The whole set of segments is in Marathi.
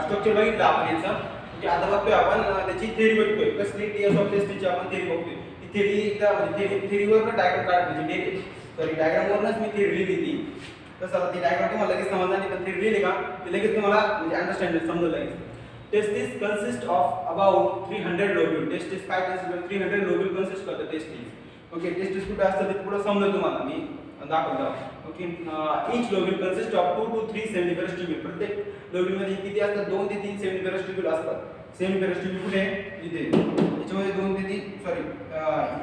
स्ट्रक्चर बघितलं आपण याचं की आता बघतोय आपण त्याची थेअरी बघतोय कसली टीएस ऑफ टेस्टची आपण थेअरी बघतोय ती थेअरी थेअरीवरनं डायग्राम काढ म्हणजे सॉरी डायग्रामवरनंच मी थेअरी लिहिली ती कसं आता ती डायग्राम तुम्हाला लगेच समजणार नाही पण थेअरी लिहिली का ते लगेच तुम्हाला म्हणजे अंडरस्टँड समजलं लगेच. Testis consist of about 300 lobules. Testis काय consist of 300 lobules consist करते testis. ओके टेस्टिस कुठे असतं ते पुढे समजेल तुम्हाला मी दाखवतो. Okay each lobule consist of 2 to 3 seminiferous tubule. प्रत्येक लोब्यूल मध्ये किती असतात 2 ते 3 seminiferous tubule असतात. seminiferous tubule कुठे इथे याच्यामध्ये 2 ते 3 सॉरी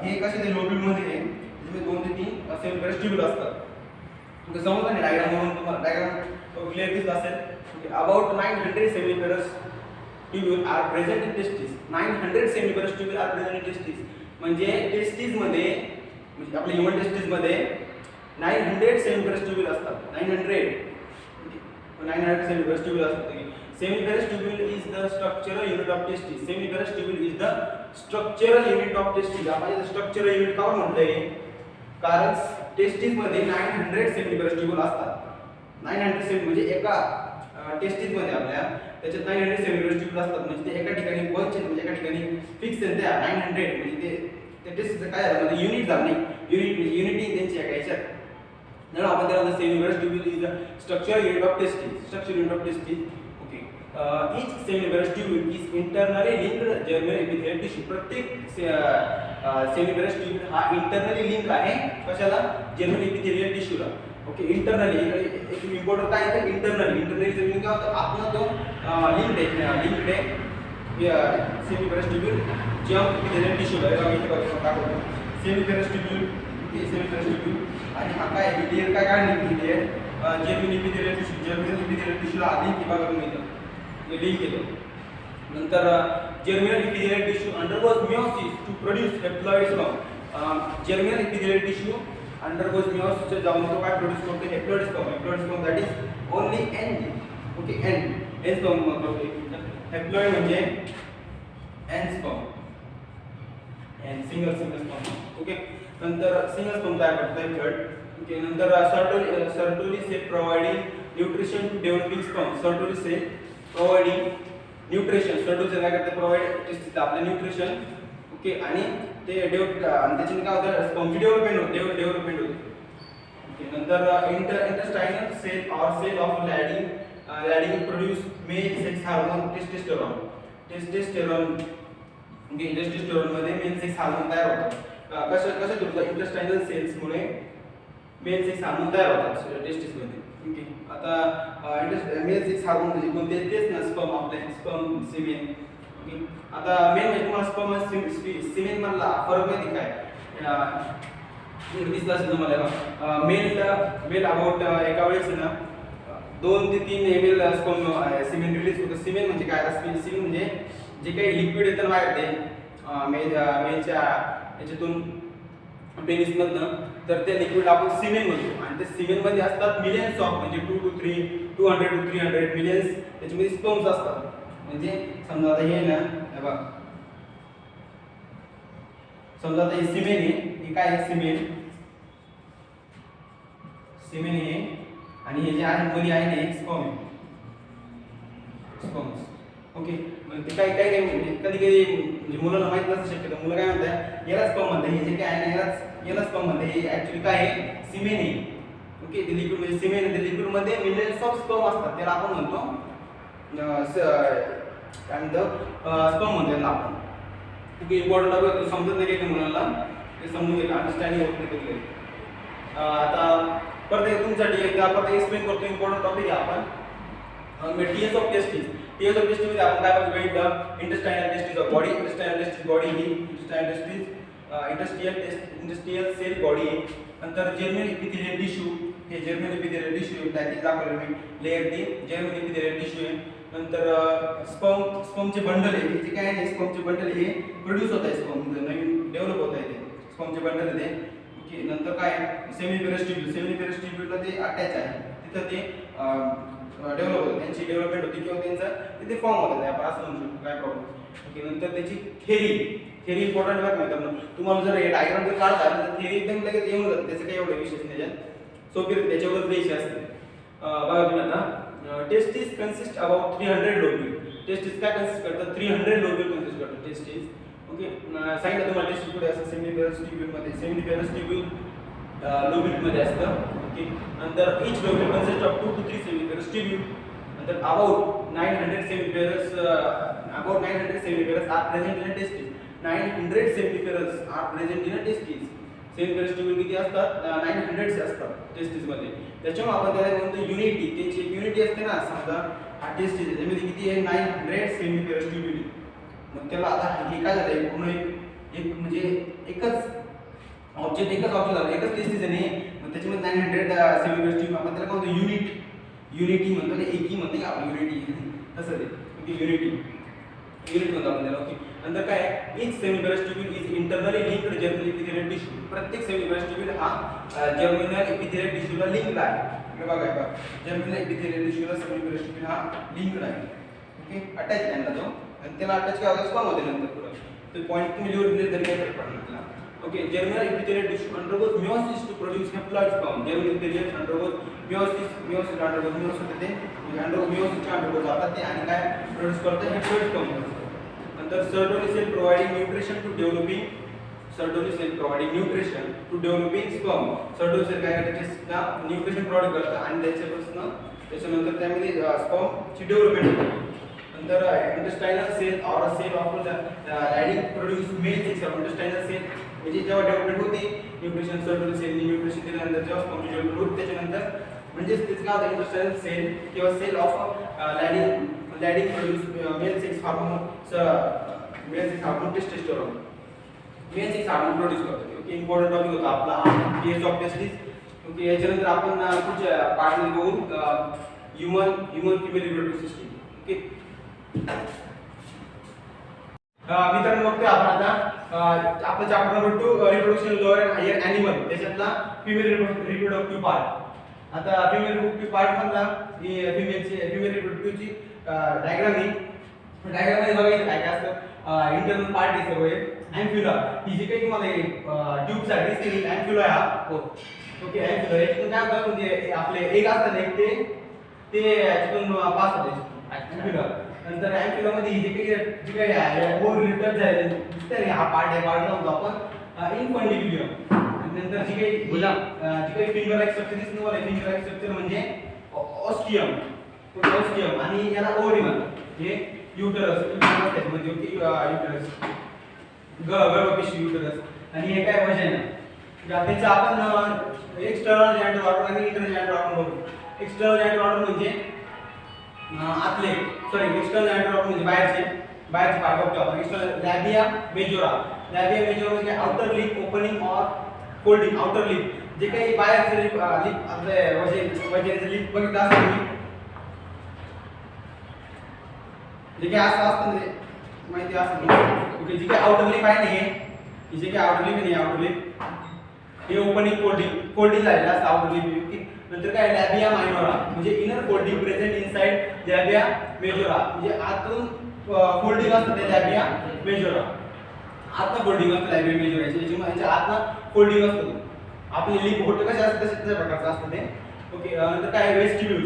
हे कसे ते लोब्यूल मध्ये आहे त्याच्यामध्ये 2 ते 3 seminiferous tubule असतात. तुम्ही समजलं ना डायग्राम वरून तुम्हाला डायग्राम क्लिअर दिसत असेल. about 900 seminiferous tubule are present in testis. 900 seminiferous tubule are present in testis. म्हणजे टेस्टिस मध्ये म्हणजे आपल्या ह्यूमन टेस्टिस मध्ये 900 seminiferous tubule असतात. 900 seminiferous tubule असतात. Seminiferous tubule is the structural unit of testis. Seminiferous tubule is the structural unit of testis. आपण याचं structural unit का म्हटलंय कारण टेस्टिस मध्ये 900 seminiferous tubule असतात. 900 सेमी म्हणजे एका टेस्टिस मध्ये आपल्या त्याच्यात 900 seminiferous tubule असतात म्हणजे ते एका ठिकाणी बंच म्हणजे एका ठिकाणी फिक्स आहे त्या 900 म्हणजे ते टेस्टिसचं काय झालं म्हणजे युनिट झालं नाही युनिट म्हणजे युनिटी त्यांची एका याच्यात म्हणून आपण त्याला seminiferous tubule is the structural unit of testis structural unit of testis. Okay each seminiferous tubule is internally linked germinal epithelial tissue. प्रत्येक seminiferous tubule हा इंटरनली लिंक आहे कशाला germinal epithelial टिश्यूला. ओके इंटरनली एक इम्पॉर्टंट काय आहे इंटरनली जमीन काय होतं आपण तो लिंक्ड आहे seminiferous tubule germinal epithelial टिश्यूला आहे इथे दाखवतो seminiferous tubule हे seminiferous tubule आणि हा काय लेयर काय काढली लेयर germinal epithelial टिश्यूला आधी किंवा करून येतं हे लिंक येतो. नंतर germinal epithelial tissue undergoes meiosis to produce haploid sperm. germinal epithelial tissue undergoes meiosis जाऊन तो काय प्रोड्यूस करतो haploid sperm that is only n. Okay n sperm मतलब haploid म्हणजे n sperm n single sperm. Okay नंतर सिंगल sperm तयार करतो haploid. ओके नंतर Sertoli cell providing nutrition to developing sperm. Sertoli cell providing nutrition Sertoli cell काय करते प्रोव्हाइड टेस्टिस आपल्या न्यूट्रिशन. ओके आणि ते त्याच्याने काय होतं स्पर्मची डेव्हलपमेंट होते. ओके नंतर intestinal cell or cell of Leydig produce male sex hormone testosterone. Okay testosterone मध्ये मेल सेक्स हार्मोन तयार होतात. कसं होतं इंटेस्टाइनल सेल्स मुळे मेल सेक्स हार्मोन तयार होतात टेस्टिस मध्ये. ओके आता मेल सेक्स हार्मोन म्हणजे कोणते तेच ना स्पर्म आपले स्पर्म सिमेन. ओके आता मेन म्हणजे तुम्हाला स्पर्म सिमेन मधला फरक माहिती काय दिसला असेल तुम्हाला मेल अबाउट एका वेळेस ना 2 ते 3 ml स्पर्म सिमेन रिलीज होतं. सिमेन म्हणजे काय सिमेन म्हणजे जे काही लिक्विड येतं बाहेर ते मेलच्या याच्यातून पेनिस मधनं तर ते लिक्विड आपण सिमेन म्हणतो आणि ते सिमेन मध्ये असतात मिलियन्स ऑफ म्हणजे 200 to 300 मिलियन्स त्याच्यामध्ये स्पर्म्स असतात. म्हणजे समजा आता हे ना हे बघ समजा आता हे सिमेन आहे हे काय आहे सिमेन आहे आणि हे जे आहे मध्ये आहे ना स्पर्म्स. ओके म्हणजे ते काय म्हणजे कधी म्हणजे मुलांना माहित नसू शकतं मुलं काय म्हणतात याला स्पर्म म्हणतात हे जे काय आहे ना याला स्पर्म म्हणतात हे ऍक्च्युअली काय आहे सिमेन आहे. ओके ते लिक्विड म्हणजे सिमेन आहे ते लिक्विड मध्ये मिलियन्स ऑफ स्पर्म असतात त्याला आपण म्हणतो काय म्हणतो स्पर्म म्हणतो त्याला आपण. ओके इम्पॉर्टंट आहे समजून नाही मुलांना ते समजून घ्यायला अंडरस्टँडिंग होत नाही. आता परत तुमच्यासाठी एकदा आपण एक्सप्लेन करतो इम्पॉर्टंट टॉपिक आहे आपण TS of testis. TS of testis मध्ये आपण काय बघतो intestinal testis of body. Intestinal testis body ही इंटेस्टियल सेल बॉडी आहे. नंतर जर्मिनल एपिथेलियल टिश्यू हे जर्मिनल एपिथेलियल टिश्यू त्याची दाखवलं मी लेयर ते जर्मिनल एपिथेलियल टिश्यू आहे. नंतर स्पर्मचे बंडल आहे जे काय आहे स्पर्मचे बंडल हे प्रोड्यूस होत आहे स्पर्म नवीन डेव्हलप होत आहे ते स्पर्मचे बंडल आहे ते. ओके नंतर काय सेमिफेरस ट्यूब्यूलला ते अटॅच आहे तिथं ते डेव्हलप होतं त्यांची डेव्हलपमेंट होती किंवा त्यांचं तिथे फॉर्म होतं आपण असं म्हणू शकतो काय प्रॉब्लेम. ओके नंतर त्याची थेरी इम्पॉर्टंट बघा मित्रांनो तुम्हाला जर हे डायग्राम जर काढता तर थेरी एकदम लगेच येऊन जातं त्याचं काही एवढं विशेष नाही त्याच्यात सोपी त्याच्यावरच द्यायची असते. बघा तुम्ही आता testis consist about 300 lobule. Testis काय कन्सिस्ट करतात? 300 लोब्यूल कन्सिस्ट करतात टेस्टिस. ओके, सांगितलं तुम्हाला टेस्टिस कुठे असतं? सेमिनिफेरस ट्यूब्यूल मध्ये. सेमिनिफेरस ट्यूब्यूल लोब्यूल मध्ये असतं. ओके, नंतर each lobule consists of 2 to 3 seminiferous tubule. नंतर about 900 seminiferous are present in a testis. 900 seminiferous are present in a testis. Seminiferous tubule किती असतात? 900 असतात टेस्टिस मध्ये. त्याच्यामुळे आपण त्याला म्हणतो युनिटी. त्याची एक युनिटी असते ना, समजा हा टेस्टिस आहे, त्यामध्ये किती आहे? 900 सेमिनिफेरस ट्यूब्यूल. मग त्याला आता हे काय झालंय? पूर्ण एक म्हणजे एकच ऑब्जेक्ट झालं, एकच टेस्टिस आहे. मग त्याच्यामध्ये 900 सेमिनिफेरस ट्यूब्यूल, आपण त्याला म्हणतो युनिटी म्हणतो, एकी म्हणतो का आपण युनिटी तसं ते. ओके, युनिट म्हणतो आपण त्याला. ओके, नंतर काय? Each seminiferous tubule is internally linked germinal epithelial tissue. प्रत्येक सेमिनिफेरस ट्यूब्यूल हा जर्मिनल एपिथेलियल टिश्यूला लिंक्ड आहे. इकडे बघा बघा, जर्मिनल एपिथेलियल टिश्यूला सेमिनिफेरस ट्यूब्यूल हा लिंक्ड आहे. ओके, अटॅच आहे ना तो, आणि त्याला अटॅच केला स्पर्म होते नंतर पुढे. तो पॉइंट तुम्ही लिहून दिले तरी काय फरक पडणार त्याला. Okay, germinal epithelial tissue undergoes meiosis to produce haploid sperm. Germinal epithelial undergoes meiosis undergoes होते ते अंडरगोज meiosis अंडरगोज जातात ते, आणि काय प्रोड्यूस करतात? haploid sperm. नंतर Sertoli cell providing nutrition to developing sperm. Sertoli cell काय करते? न्यूट्रिशन प्रोव्हाइड करतात, आणि त्याच्यानंतर त्यामध्ये स्पर्म ची डेव्हलपमेंट होते. नंतर intestinal cell or cell of Leydig produce male sex. Intestinal cell म्हणजे जेव्हा डेव्हलपमेंट होते न्यूट्रिशन, सर्टोली सेल न्यूट्रिशन दिल्यानंतर जेव्हा स्पर्म डेव्हलपमेंट होते, त्याच्यानंतर म्हणजे त्याचं काय होतं? इंटेस्टाइनल सेल किंवा cell of Leydig produce male sex hormone testosterone. Male sex hormone produce करतो. ओके, इम्पॉर्टंट टॉपिक होता आपला पीएच ऑफ टेस्टिस. ओके, याच्यानंतर आपण पुढच्या पार्टमध्ये बघू human female reproductive system. Okay मित्रांनो, बघतोय आपण आता आपलं chapter number 2 reproduction lower and higher animal. त्याच्यातला फिमेल रिप्रोडक्टिव्ह पार्ट. आता फिमेल रिप्रोडक्टिव्ह पार्ट म्हणला की फिमेल रिप्रोडक्टिव्हची डायग्राम आहे. डायग्राममध्ये बघायचं काय काय असतं? इंटरनल पार्ट आहे सर्व. अँफ्युला ही जी काही तुम्हाला ट्यूब साठी दिसते, अँफ्युला हा. ओके, अँफ्युला याच्यातून काय होतं? म्हणजे आपले एक असतात, एक ते याच्यातून पास होते अँफ्युला. नंतर अँफ्युला मध्ये जी काही ओर रिटच झाले दिसते, हा पार्ट आहे. पार्ट नव्हता आपण इन्फंडिब्युलम. नंतर जी काही फिंगर लाईक स्ट्रक्चर दिसते मला, फिंगर लाईक स्ट्रक्चर म्हणजे ऑस्टियम, आणि याला ओव्हरी म्हणतात. हे युटरस त्याच्यामध्ये. ओके, युटरस गर्भपिशवी युटरस, आणि हे काय वजन. त्याचं आपण एक्सटर्नल जॉइंट ऑर्गन आणि इंटरनल जॉइंट ऑर्गन बघू. एक्सटर्नल जॉइंट ऑर्गन म्हणजे आतले, एक्सटर्नल जॉइंट ऑर्गन म्हणजे बाहेरचे पार्ट बघतो आपण. एक्सटर्नल लॅबिया मेजोरा म्हणजे आउटर लिप ओपनिंग और फोल्डिंग. आउटर लिप जे काही बाहेरचे लिप आपले वजन लिप बघितलं असेल तुम्ही, जे काही असं असतं ते माहिती असेल. ओके, जे काही आउटर लिप आहे ना, हे जे काही आउटर लिप आहे, आउटर लिप हे ओपनिंग फोल्डिंग झालेलं असतं आउटर लिप. नंतर काय? लॅबिया मायनोरा म्हणजे inner folding present inside labia majora, म्हणजे आतून फोल्डिंग असतं ते लॅबिया मेजोरा. आतनं फोल्डिंग असतं लॅबिया मेजोराची, याच्या आतनं फोल्डिंग असतं. आपले लिप होतं कशा असतं तशाच प्रकारचं असतं ते. ओके, नंतर काय? Vestibule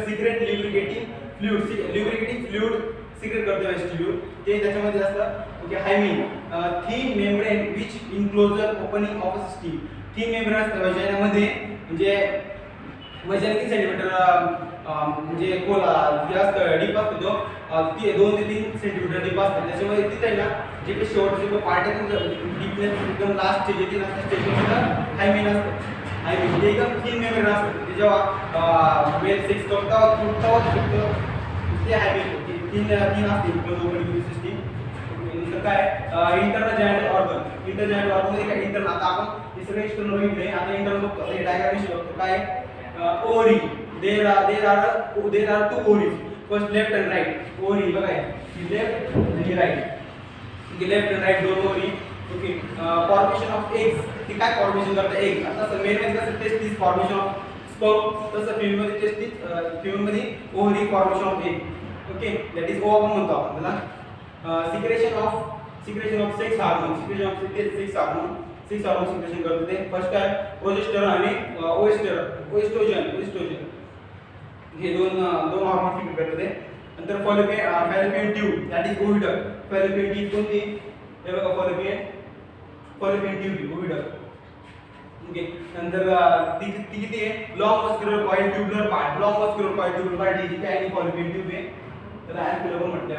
secret lubricating fluid secret करतो वेस्टिब्यूल, ते त्याच्यामध्ये असतं. Okay, hymen thin membrane which enclosure opening of system. Thin membrane असतं वजायनामध्ये, म्हणजे वजन किती सेंटीमीटर म्हणजे खोल असतं, डीप असतो तो 2 ते 3 सेंटीमीटर डीप असतं. त्याच्यामध्ये तिथे ना जे काही शेवटचे जो पार्ट आहे डीपनेस एकदम लास्ट जे तीन असतं स्टेजमध्ये हायमिन असतं. हायमिन ते एकदम थिन मेम्ब्रेन असतं. ते जेव्हा मेल सेक्स करतो ते हायमिन तीन असते ओपनिंग सिस्टीम. नंतर काय? Internal joint organ. Internal joint organ मध्ये काय? इंटरनल. आता आपण हे सगळे एक्सटर्नल बघितले, आता इंटरनल बघतो. हे डायग्राम बघतो. काय? Ovary. There are 2 ovaries. First left and right ovary. बघा, लेफ्ट आणि right. Left and right 2 ovary. Okay, formation of eggs. ते काय फॉर्मेशन करतात? एग. आता मेल मध्ये कसं टेस्टिस फॉर्मेशन ऑफ स्पर्म, तसं फिमेल मध्ये टेस्टिस, फिमेल मध्ये ovary formation of egg. Okay, that is ova आपण म्हणतो आपण त्याला. Secretion of sex hormone. Sex hormone secretion करते ते. फर्स्ट काय? प्रोजेस्टेरॉन आणि ओएस्ट्रोजन. हे दोन हार्मोन सिक्रेट करते. नंतर fallopian tube that is oviduct. Fallopian tube कोणती? हे बघा फॅलोपियन ट्यूब ओव्हिडक्ट. ओके. नंतर ती किती आहे? Long muscular coil tubular part. Long muscular coil tubular part ही काय आहे? फॅलोपियन ट्यूब आहे. त्याला अँप्युला पण म्हटलं.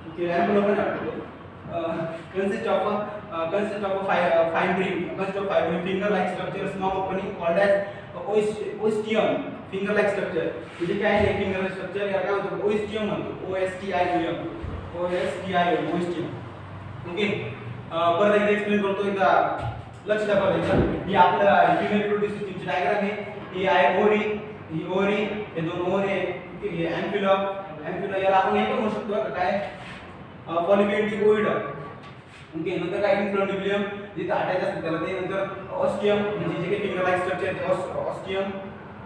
ओके, अँप्युला पण म्हटलं. Consists of fibrin finger like structure, small opening called as ostium. Finger like structure म्हणजे काय आहे? फिंगर like structure याला काय म्हणतो? ostium म्हणतो. ostium. ओके. परत एकदा एक्सप्लेन करतो. एकदा लक्ष द्या. परत ही आपल्या ह्यूमन रिप्रोडक्टिव्ह सिस्टमची डायग्राम आहे. ही आहे ओरी, हे दोन ओरी आहे. हे अँप्युला याला आपण हे पण म्हणू शकतो काय? Fallopian tube ओव्हिडक्ट. ओके. नंतर काय? इन्फ्लोंडिब्युलम जिथे अटॅच असते त्याला ते. नंतर ऑस्टियम म्हणजे जे काही फिंगर लाईक स्ट्रक्चर आहे ते ऑस्टियम.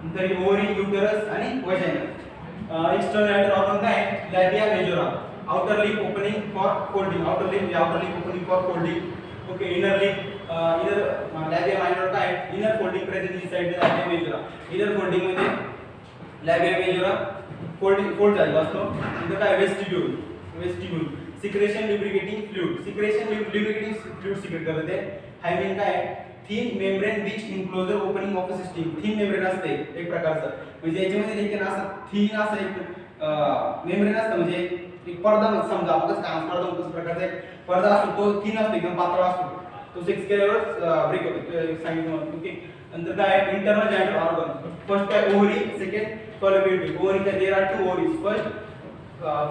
नंतर ओरी, युटेरस आणि व्हाजाइना. एक्सटर्नल ऑर्गन काय? Labia majora. Outer lip opening for folding. Outer lip opening for folding. Okay. Inner labia minor काय? Inner folding present inside labia majora. Inner folding मध्ये लॅबिया मेजोरा फोल्ड झालेला असतो. नंतर काय? Vestibule. Secretion lubricating fluid. Secret करते. हायमेन काय? Thin membrane which enclosure opening of the system. Thin membrane असते एक प्रकारचं. म्हणजे याच्यामध्ये एक ना असं थिन असं एक मेम्ब्रेन असतं. म्हणजे एक पडदा समजा आपण कसं काम पडदा तसं प्रकारचा एक पडदा असतो. तो थिन असतो, एकदम पातळ असतो. तो 6 केल्यावर ब्रेक होतो. सांगितलं. ओके. नंतर काय? Internal joint organ. फर्स्ट काय? Ovary. Second fallopian tube. Ovary काय? There are 2 ovaries.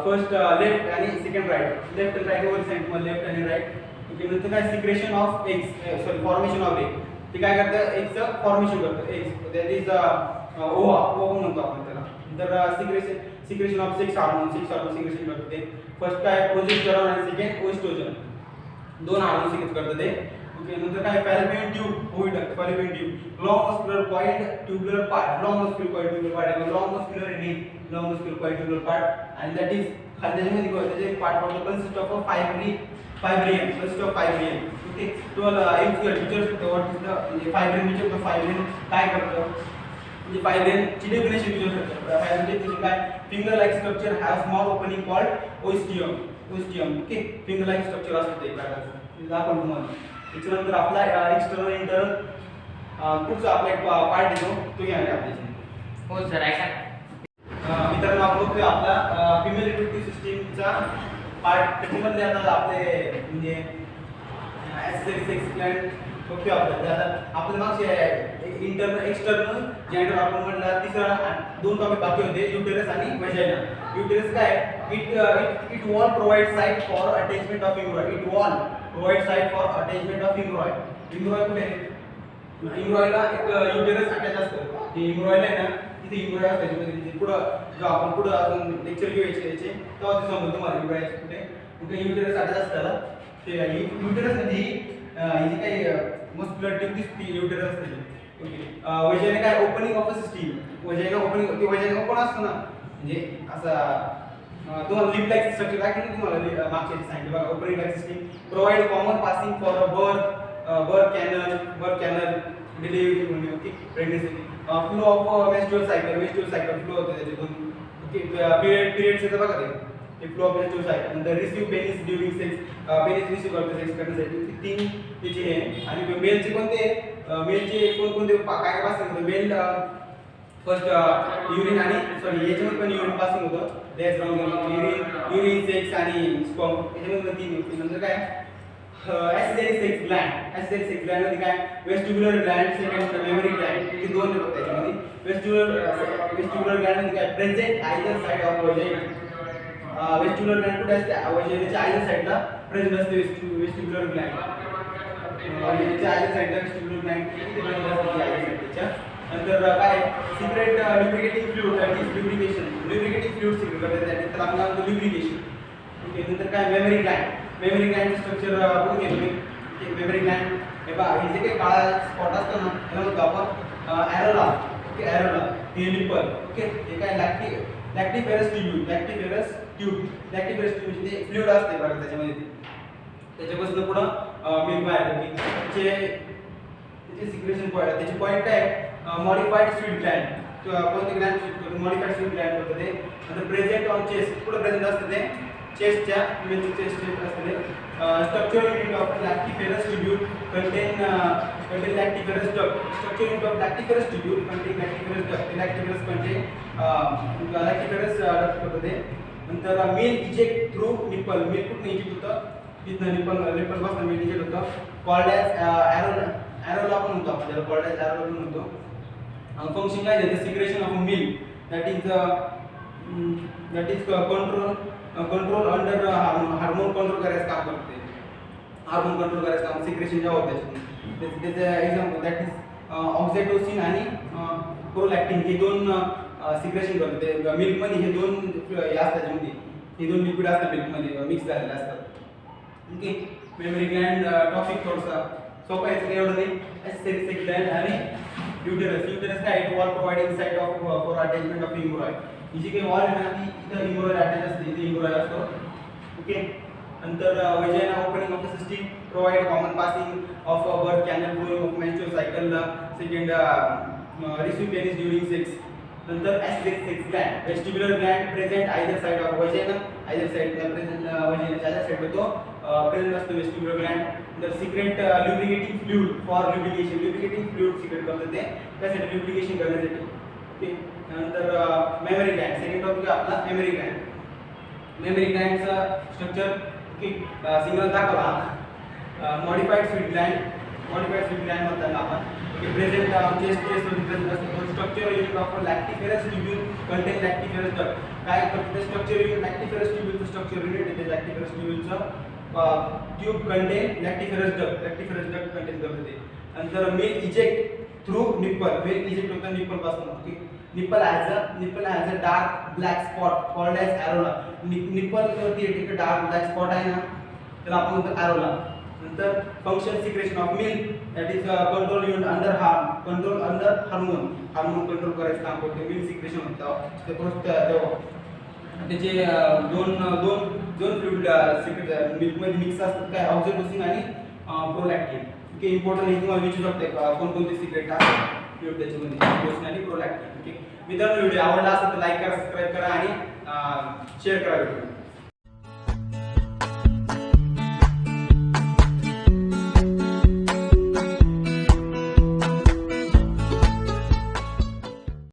First left आणि सेकंड राइट. लेफ्ट आणि राइट ओव्हरी साइड मध्ये लेफ्ट आणि राइट. ओके. नंतर काय? Secretion of eggs formation of egg. ते काय करतं? एगचं फॉर्मेशन करतं. एग्स दॅट इज ओवा म्हणतो आपण त्याला. नंतर सिक्रेशन ऑफ 6 हार्मोन सिक्रेशन करतं ते. फर्स्ट काय? प्रोजेस्टेरॉन आणि सेकंड ओएस्ट्रोजन. दोन हार्मोन सिक्रेट करतं ते. ओके. नंतर काय? Fallopian tube oviduct. Fallopian tube long muscular coiled tubular part. Long muscular coiled tubular part and that is त्याच्यामध्ये त्याचे पार्ट पडतो. कंसिस्ट ऑफ फायब्रियन. ओके. तुम्हाला फीचर्स व्हॉट इज द म्हणजे फायब्रियन म्हणजे फायब्रियन काय करतं? म्हणजे फायब्रियन ची डेफिनेशन विचारू शकतो. फायब्रियन डेफिनेशन काय? Finger like structure have small opening called ostium. Okay. Finger like structure असतं ते प्रकारचं. ते दाखवतो तुम्हाला. त्याच्यानंतर आपला एक्सटर्नल इंटरनल पुढचा आपला एक पार्ट येतो तो घ्या आपल्याला. हो सर ऐका. मित्रांनो आपण बघतोय आपला फिमेल रिप्रोडक्टिव्ह सिस्टीमचा पार्ट. त्याच्यामध्ये आता आपले म्हणजे ॲक्सेसरी सेक्स ग्लँड बघतोय आपण. आता आपल्या मागचे इंटरनल एक्सटर्नल जेंडर आपण म्हणला. तिसरा 2 टॉपिक बाकी होते, युटेरस आणि व्हाजाइना. युटेरस काय? It wall provide site for attachment of embryo. Embryo कुठे? इम्ब्रॉयडला एक युटेरस अटॅच असतं. ते इम्ब्रॉयड आहे ना, तिथे इम्ब्रॉयड असतं. त्याच्यामध्ये पुढं जेव्हा आपण पुढं अजून लेक्चर घेऊ याचे तेव्हा ते समजतं तुम्हाला इम्ब्रॉयड कुठे युटेरस अटॅच असतं त्याला. ते युटेरस मध्ये ही जी काही मस्क्युलर ट्यूब दिसते युटेरस असते. ओके. व्हाजाइना काय? Opening of the system. Vagina open असतं ना, म्हणजे असा तुम्हाला लिप लाइक स्ट्रक्चर काय की तुम्हाला मागच्या सांगितलं बघा. Opening like system provide common passing for birth canal delivery म्हणजे. Okay. Pregnancy flow of menstrual cycle flow होतो त्याच्यातून. ओके. पिरियड्स येतं बघा ते फ्लो ऑफ मेन्स्ट्रुअल सायकल. नंतर receive penis during sex. Penis receive करतो सेक्स करण्यासाठी. 3 त्याचे आहे. आणि मेलचे कोणते? मेलचे कोणते काय पासिंग होतं? मेल फर्स्ट युरिन आणि सॉरी याच्यामध्ये पण युरिन पासिंग होतं. That's wrong. युरिन सेक्स आणि स्पर्म याच्यामध्ये 3 होते. नंतर काय? ॲक्सेसरी सेक्स ग्लँड मध्ये काय? Vestibular gland, second mammary gland. हे 2 येतात त्याच्यामध्ये. वेस्टिब्युलर ग्लँड मध्ये काय? Present either side of vagina. Vestibular gland कुठे असते? व्हाजाइनाच्या आयदर साइडला प्रेझेंट असते वेस्टिब्युलर ग्लँड. व्हाजाइनाच्या आयदर साइडला वेस्टिब्युलर ग्लँड किती प्रेझेंट असते आयदर साइडच्या. नंतर काय? Secret lubricating fluid that is lubricating fluid secret करते त्याला आपण म्हणतो ल्युब्रिकेशन. ओके. नंतर काय? मेमरी ग्लँड स्ट्रक्चर बघून घ्या तुम्ही. मेमरी ग्लँड हे पहा, हे जे काही काळा स्पॉट असतो ना त्याला म्हणतो आपण ॲरोला. ओके. ॲरोला हे निप्पल. ओके. हे काय? लॅक्टिफेरस ट्यूब म्हणजे ते फ्लुइड असते बघा त्याच्यामध्ये. त्याच्यापासून पुढं मिल्क बाहेर येते. त्याचे सिक्रेशन पॉईंट काय? Modified sweat Gland. कोणते ग्लॅन्ड सूट करतो मॉडिफाईड स्वीट ग्लॅन्ड होतं ते नंतर प्रेझेंट ऑन चेस्ट कुठं प्रेझेंट असतं ते चेस्टच्या मेन चेस्ट असतं ते structural unit of lactiferous tubule contain lactiferous duct structural unit of lactiferous tubule contain lactiferous duct lactiferous contain lactiferous duct होतं ते नंतर milk eject through nipple milk कुठून इजेक्ट होतं तिथनं निप्पल पासून मिल्क इजेक्ट होतं कॉल्ड ॲज ॲरोला पण होतं आपण त्याला कॉल्ड ॲज ॲरोला पण म्हणतो फंक्शन काय आहे secretion of milk that is control under hormone control करायचं काम करते हार्मोन कंट्रोल करायचं काम सिक्रेशन जेव्हा होतं त्याचं एक्झाम्पल दॅट इज ऑक्झॅटोसिन आणि प्रोलॅक्टिन हे दोन सिक्रेशन करते मिल्कमध्ये हे दोन हे असतात त्याच्यामध्ये हे दोन लिक्विड असतात मिल्कमध्ये मिक्स झालेले असतात ओके मेमरी ग्लँड टॉपिक थोडासा सोपा आहे काही एवढं नाही एसेरिक ग्लँड आणि यूटेरस काय आहे wall providing site of for attachment of embryo ही जी काही वॉल आहे ना ती इथं इम्ब्रॉइड अटॅच असते इथे इम्ब्रॉइड असतो ओके नंतर vagina opening of the system provide common passing of birth canal flowing of menstrual cycle second receive penis during sex नंतर sex gland vestibular gland present either side of vagina either side present वजाइनाच्या आयदर साइड तो प्रेझेंट असतो वेस्टिब्युलर ग्लँड नंतर secrete lubricating fluid for lubricating fluid secret करतो ते त्यासाठी ल्युब्रिकेशन करण्यासाठी ओके नंतर मेमरी ग्लँड सेकंड टॉपिक आपला मेमरी ग्लँडचा स्ट्रक्चर ओके सिंगल दाखवला मॉडिफाईड स्वीट ग्लँड म्हणतात आपण ओके प्रेझेंट चेस्ट प्रेझेंट असतो structure unit of lactiferous tubule contain lactiferous duct काय करते स्ट्रक्चर युनिट लॅक्टिफेरस ट्यूब्यूलचं स्ट्रक्चर युनिट आहे लॅक्टिफेरस ट्यूब्यूलचं tube contain lactiferous duct contain करते नंतर milk eject through nipple milk eject होतं निप्पल पासून okay nipple has a dark black spot called as areola निप्पल वरती एक डार्क ब्लॅक स्पॉट आहे ना त्याला आपण म्हणतो ॲरोला नंतर function secretion of milk that is control unit under hormone control करायचं काम करते मिल्क सिक्रेशन होतं ते तेव्हा त्याचे दोन फ्लुइड सिक्रेट मिल्कमध्ये मिक्स असतात काय ऑक्झॅटोसिन आणि प्रोलॅक्टिन ओके इम्पॉर्टंट आहे तुम्हाला विचारू शकते कोणकोणते सिक्रेट असतात फ्लुइड त्याच्यामध्ये ऑक्झॅटोसिन आणि प्रोलॅक्टिन ओके मित्रांनो व्हिडिओ आवडला असेल तर लाईक करा सबस्क्राइब करा आणि शेअर करा व्हिडिओ